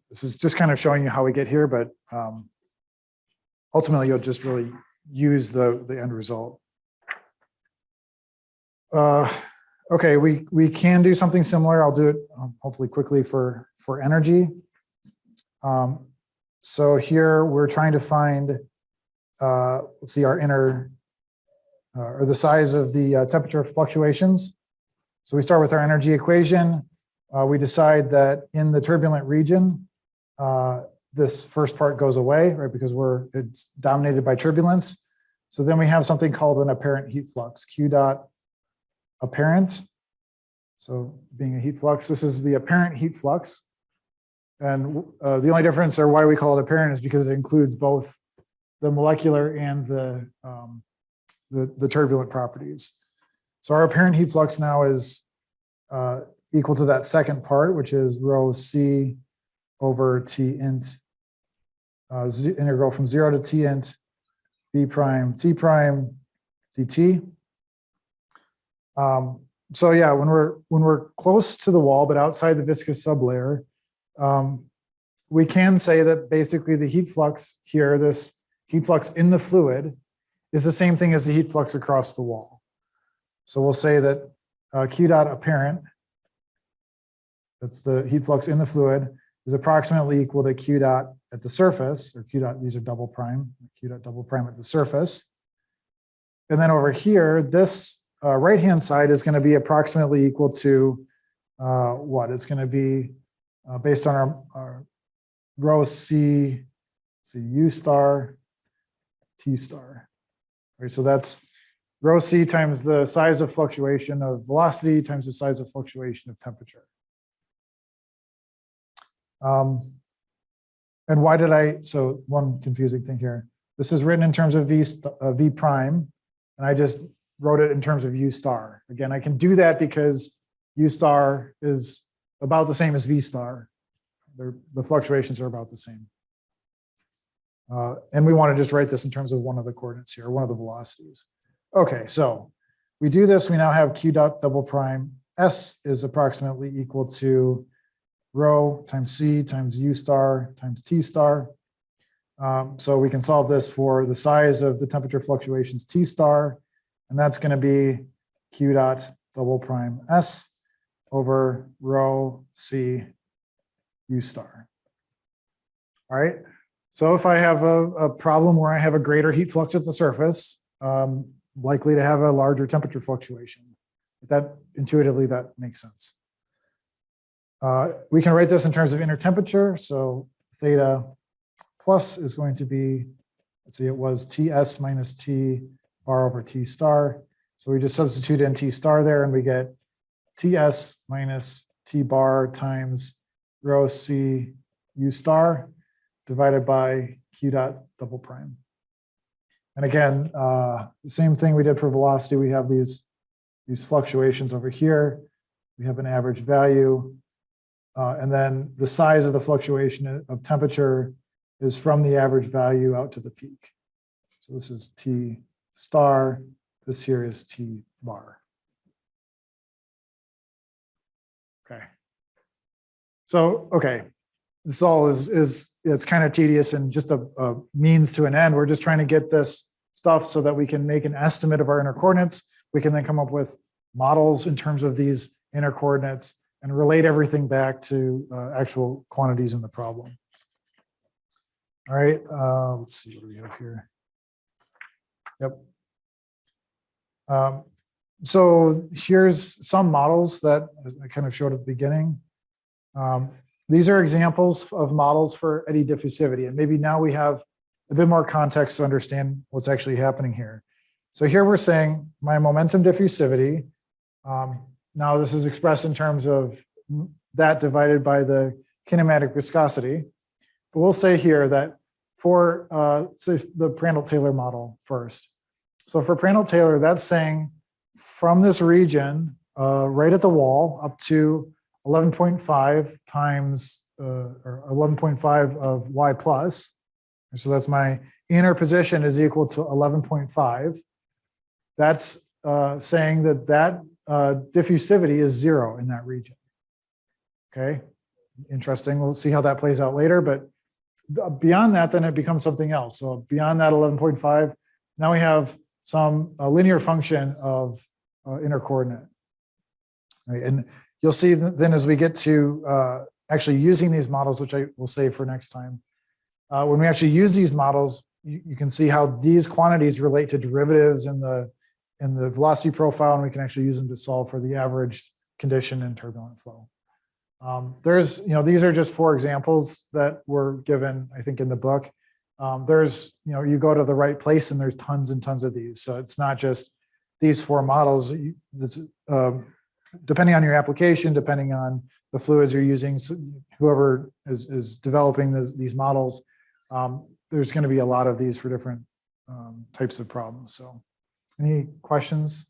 this is just kind of showing you how we get here, but ultimately you'll just really use the end result. Okay, we can do something similar. I'll do it hopefully quickly for energy. So here we're trying to find, let's see, our inner, or the size of the temperature fluctuations. So we start with our energy equation. We decide that in the turbulent region, this first part goes away, right? Because it's dominated by turbulence. So then we have something called an apparent heat flux, Q dot apparent. So being a heat flux, this is the apparent heat flux. And the only difference, or why we call it apparent, is because it includes both the molecular and the turbulent properties. So our apparent heat flux now is equal to that second part, which is rho c over t int, integral from 0 to t int b prime t prime dt. So yeah, when we're close to the wall but outside the viscous sublayer, we can say that basically the heat flux here, this heat flux in the fluid, is the same thing as the heat flux across the wall. So we'll say that Q dot apparent, that's the heat flux in the fluid, is approximately equal to Q dot at the surface, or Q dot, these are double prime, Q dot double prime at the surface. And then over here, this right-hand side is going to be approximately equal to what? It's going to be based on our rho c, u star, t star. Right, so that's rho c times the size of fluctuation of velocity times the size of fluctuation of temperature. And why did so one confusing thing here. This is written in terms of v prime, and I just wrote it in terms of u star. Again, I can do that because u star is about the same as v star. The fluctuations are about the same. And we want to just write this in terms of one of the coordinates here, one of the velocities. Okay, so we do this, we now have Q dot double prime S is approximately equal to rho times C times U star times T star. So we can solve this for the size of the temperature fluctuations T star, and that's going to be Q dot double prime S over rho C U star. All right. So if I have a problem where I have a greater heat flux at the surface, likely to have a larger temperature fluctuation. That intuitively, that makes sense. We can write this in terms of inner temperature. So theta plus is going to be, let's see, it was Ts minus T bar over T star. So we just substitute in T star there and we get Ts minus T bar times rho C U star divided by Q dot double prime. And again, the same thing we did for velocity. We have these fluctuations over here. We have an average value. And then the size of the fluctuation of temperature is from the average value out to the peak. So this is T star. This here is T bar. Okay. So, okay. This all is it's kind of tedious and just a means to an end. We're just trying to get this stuff so that we can make an estimate of our inner coordinates. We can then come up with models in terms of these inner coordinates and relate everything back to actual quantities in the problem. All right, let's see what do we have here. Yep. So here's some models that I kind of showed at the beginning. These are examples of models for eddy diffusivity, and maybe now we have a bit more context to understand what's actually happening here. So here we're saying my momentum diffusivity, now this is expressed in terms of that divided by the kinematic viscosity. But we'll say here that for say the Prandtl-Taylor model first. So for Prandtl-Taylor, that's saying from this region right at the wall up to 11.5 times or 11.5 of y plus. So that's my inner position is equal to 11.5. That's saying that diffusivity is 0 in that region. Okay. interesting. We'll see how that plays out later. But beyond that, then it becomes something else. So beyond that 11.5, now we have some linear function of inner coordinate. Right? And you'll see then as we get to actually using these models, which I will save for next time, when we actually use these models, you can see how these quantities relate to derivatives in the velocity profile, and we can actually use them to solve for the averaged condition in turbulent flow. There's, these are just 4 examples that were given, I think, in the book. There's, you go to the right place and there's tons and tons of these. So it's not just these 4 models. Depending on your application, depending on the fluids you're using, so whoever is developing these models, there's going to be a lot of these for different types of problems. So any questions?